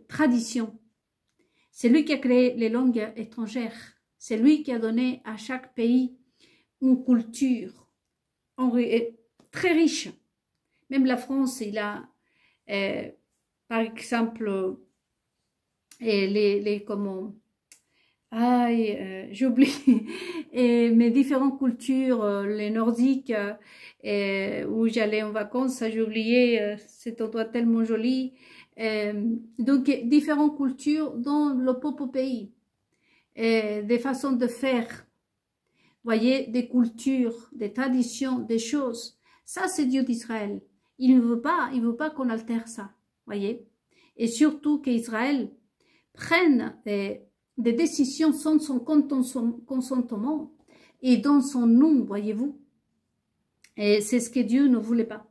Speaker 1: tradition. C'est lui qui a créé les langues étrangères. C'est lui qui a donné à chaque pays une culture très riche. Même la France, il a, par exemple, j'oublie, mes différentes cultures, les nordiques, où j'allais en vacances, j'ai oublié, cet endroit tellement joli. Donc, différentes cultures dans le propre pays, des façons de faire, voyez, des cultures, des traditions, des choses. Ça, c'est Dieu d'Israël. Il ne veut pas qu'on altère ça, voyez. Et surtout qu'Israël prenne des décisions sans son consentement et dans son nom, voyez-vous. Et c'est ce que Dieu ne voulait pas.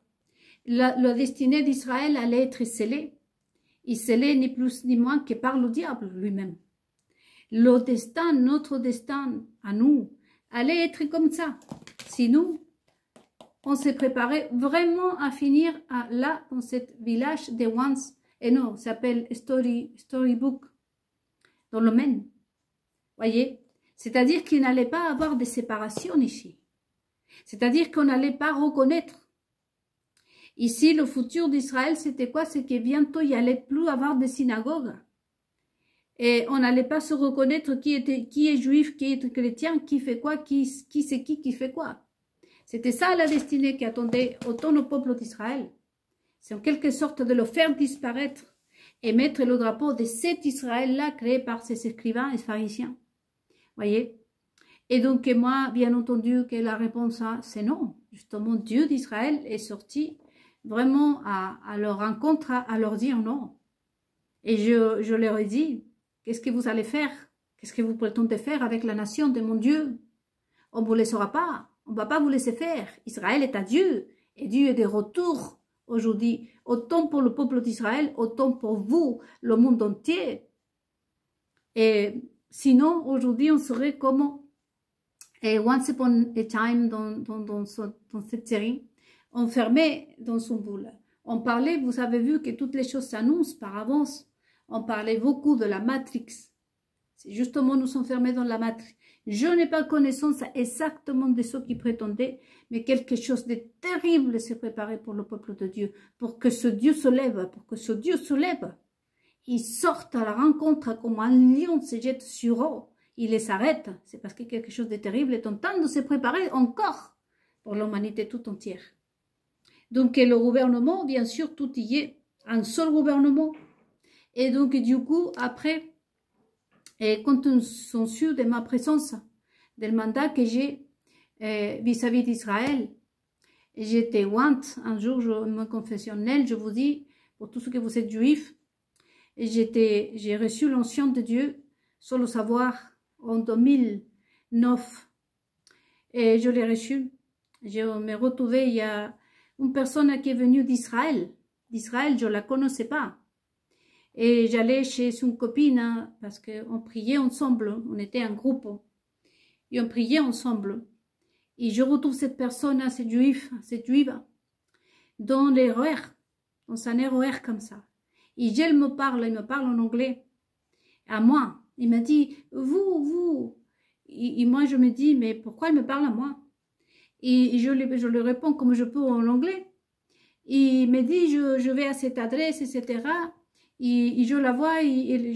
Speaker 1: La destinée d'Israël allait être scellée. Et scellée ni plus ni moins que par le diable lui-même. Le destin, notre destin à nous, allait être comme ça. Si nous, on s'est préparé vraiment à finir là, dans ce village de Once, et non, ça s'appelle Storybook, dans le Maine. Voyez? C'est-à-dire qu'il n'allait pas avoir de séparation ici. C'est-à-dire qu'on n'allait pas reconnaître. Ici, le futur d'Israël, c'était quoi? C'est que bientôt, il n'y allait plus avoir de synagogues. Et on n'allait pas se reconnaître qui est juif, qui est chrétien, qui fait quoi, qui c'est qui fait quoi. C'était ça la destinée qui attendait autant le peuple d'Israël. C'est en quelque sorte de le faire disparaître et mettre le drapeau de cet Israël-là créé par ces écrivains et pharisiens. Voyez? Et donc, moi, bien entendu, que la réponse, c'est non. Justement, Dieu d'Israël est sorti vraiment à leur rencontre, à leur dire non. Et je leur ai dit, qu'est-ce que vous allez faire? Qu'est-ce que vous prétendez faire avec la nation de mon Dieu? On ne vous laissera pas. On ne va pas vous laisser faire. Israël est à Dieu. Et Dieu est de retour aujourd'hui. Autant pour le peuple d'Israël, autant pour vous, le monde entier. Et sinon, aujourd'hui, on serait comme Once Upon a Time dans cette série, enfermé dans son boule. On parlait, vous avez vu que toutes les choses s'annoncent par avance. On parlait beaucoup de la Matrix. C'est justement, nous sommes fermés dans la Matrix. Je n'ai pas connaissance exactement de ce qui prétendaient, mais quelque chose de terrible s'est préparé pour le peuple de Dieu, pour que ce Dieu se lève, Il sorte à la rencontre comme un lion se jette sur eux. Il les arrête. C'est parce que quelque chose de terrible est en train de se préparer encore pour l'humanité tout entière. Donc, le gouvernement, bien sûr, tout y est. Un seul gouvernement. Et donc, du coup, après, et quand ils sont sûrs de ma présence, du mandat que j'ai vis-à-vis d'Israël. J'étais ointe, un jour, mon confessionnel, je vous dis, pour tous ceux que vous êtes juifs, j'ai reçu l'onction de Dieu sans le savoir en 2009. Et je l'ai reçu. Je me retrouvais, il y a une personne qui est venue d'Israël. D'Israël, je ne la connaissais pas. Et j'allais chez une copine, hein, parce qu'on priait ensemble, on était un groupe. Et on priait ensemble. Et je retrouve cette personne, cette juive, dans l'erreur, dans un erreur comme ça. Et elle me parle en anglais, à moi. Il m'a dit, vous. Et moi, je me dis, mais pourquoi elle me parle à moi? Et je lui réponds comme je peux en anglais. Il me dit, je vais à cette adresse, etc. Et je la vois, et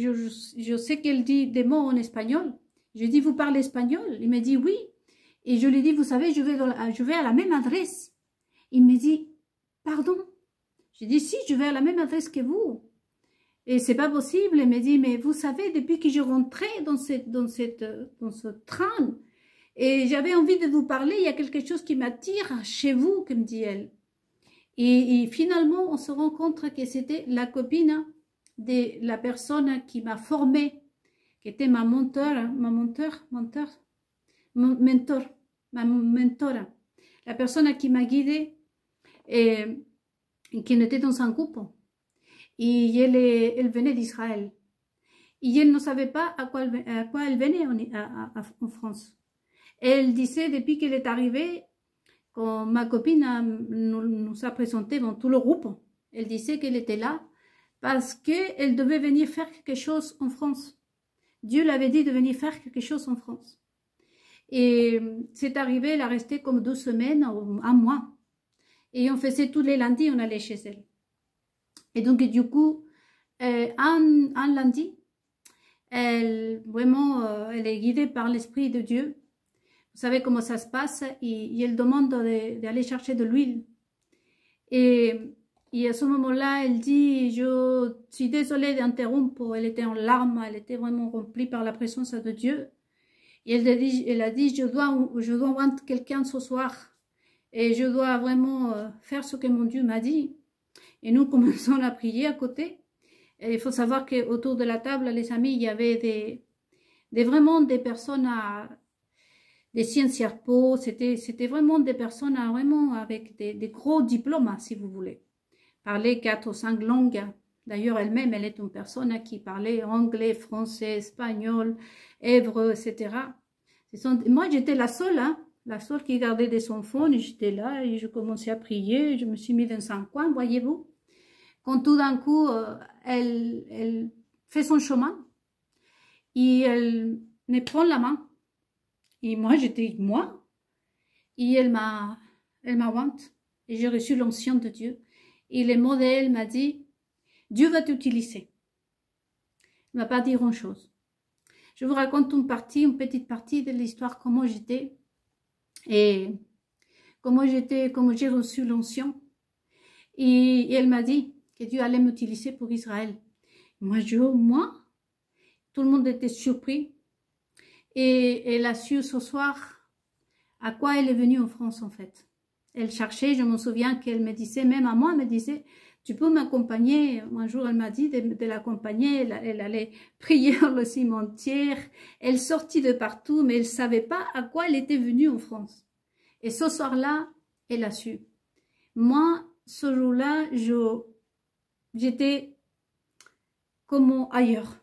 Speaker 1: je sais qu'elle dit des mots en espagnol. Je dis, vous parlez espagnol? Il me dit, oui. Et je lui dis, vous savez, je vais à la même adresse. Il me dit, pardon? Je dis, si, je vais à la même adresse que vous. Et c'est pas possible. Il me dit, mais vous savez, depuis que je rentrais dans ce train, et j'avais envie de vous parler, il y a quelque chose qui m'attire chez vous, comme dit elle. Et finalement, on se rend compte que c'était la copine de la personne qui m'a formée, qui était ma mentor, ma mentora, la personne qui m'a guidée et qui était dans un groupe. Et elle venait d'Israël. Et elle ne savait pas à quoi elle venait en France. Elle disait, depuis qu'elle est arrivée, quand ma copine nous a présenté dans tout le groupe, elle disait qu'elle était là parce qu'elle devait venir faire quelque chose en France. Dieu l'avait dit de venir faire quelque chose en France. Et c'est arrivé, elle a resté comme 2 semaines, un mois. Et on faisait tous les lundis, on allait chez elle. Et donc, du coup, un lundi, elle est guidée par l'Esprit de Dieu. Vous savez comment ça se passe, et elle demande d'aller chercher de l'huile. Et à ce moment-là, elle dit, je suis désolée d'interrompre, elle était en larmes, elle était vraiment remplie par la présence de Dieu. Et elle a dit, je dois voir quelqu'un ce soir, et je dois vraiment faire ce que mon Dieu m'a dit. Et nous commençons à prier à côté. Et il faut savoir qu'autour de la table, les amis, il y avait vraiment des personnes des Sciences Po, c'était vraiment des personnes vraiment avec des gros diplômes, si vous voulez. Parlaient 4 ou 5 langues. D'ailleurs, elle-même, elle est une personne qui parlait anglais, français, espagnol, hébreu, etc. Moi, j'étais la seule qui gardait des enfants, et j'étais là, et je commençais à prier, je me suis mis dans un coin, voyez-vous. Quand tout d'un coup, elle fait son chemin, et elle me prend la main. Et moi, j'étais moi. Et elle m'a ointe. Et j'ai reçu l'onction de Dieu. Et le modèle m'a dit, Dieu va t'utiliser. Il ne m'a pas dit grand-chose. Je vous raconte une petite partie de l'histoire, comment j'étais. Et comment j'ai reçu l'onction. Et elle m'a dit que Dieu allait m'utiliser pour Israël. Moi, tout le monde était surpris. Et elle a su ce soir à quoi elle est venue en France, en fait. Elle cherchait, je me souviens qu'elle me disait, même à moi, elle me disait, tu peux m'accompagner. Un jour, elle m'a dit de l'accompagner. Elle allait prier dans le cimetière. Elle sortit de partout, mais elle ne savait pas à quoi elle était venue en France. Et ce soir-là, elle a su. Moi, ce jour-là, j'étais comme ailleurs.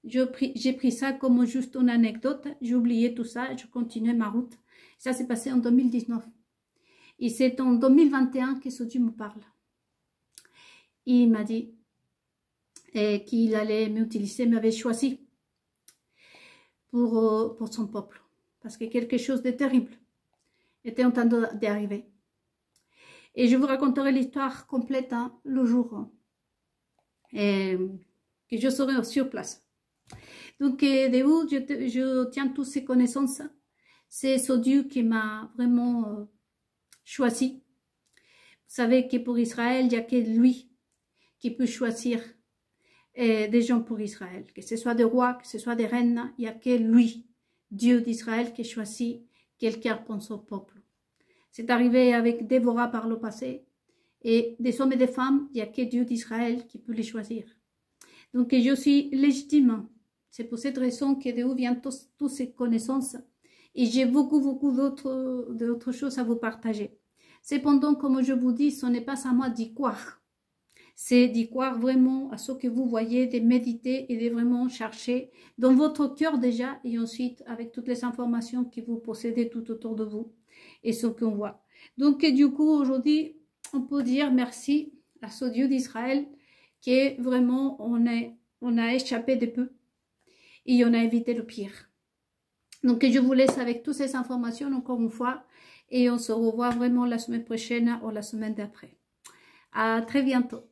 Speaker 1: J'ai pris ça comme juste une anecdote. J'ai oublié tout ça. Je continuais ma route. Ça s'est passé en 2019. Et c'est en 2021 que ce Dieu me parle. Il m'a dit qu'il allait m'utiliser, m'avait choisi pour son peuple. Parce que quelque chose de terrible était en train d'arriver. Et je vous raconterai l'histoire complète le jour que je serai sur place. Donc, de où je tiens toutes ces connaissances. C'est ce Dieu qui m'a vraiment choisi. Vous savez que pour Israël, il n'y a que lui qui peut choisir des gens pour Israël. Que ce soit des rois, que ce soit des reines, il n'y a que lui. Dieu d'Israël qui choisit quelqu'un pour son peuple. C'est arrivé avec Déborah par le passé. Et des hommes et des femmes, il n'y a que Dieu d'Israël qui peut les choisir. Donc je suis légitime. C'est pour cette raison que de où viennent toutes ces connaissances. Et j'ai beaucoup d'autres choses à vous partager. Cependant, comme je vous dis, ce n'est pas à moi d'y croire. C'est d'y croire vraiment à ce que vous voyez, de méditer et de vraiment chercher dans votre cœur déjà, et ensuite avec toutes les informations que vous possédez tout autour de vous et ce qu'on voit. Donc du coup, aujourd'hui, on peut dire merci à ce Dieu d'Israël qui est vraiment, on a échappé de peu et on a évité le pire. Donc je vous laisse avec toutes ces informations encore une fois et on se revoit vraiment la semaine prochaine ou la semaine d'après. À très bientôt.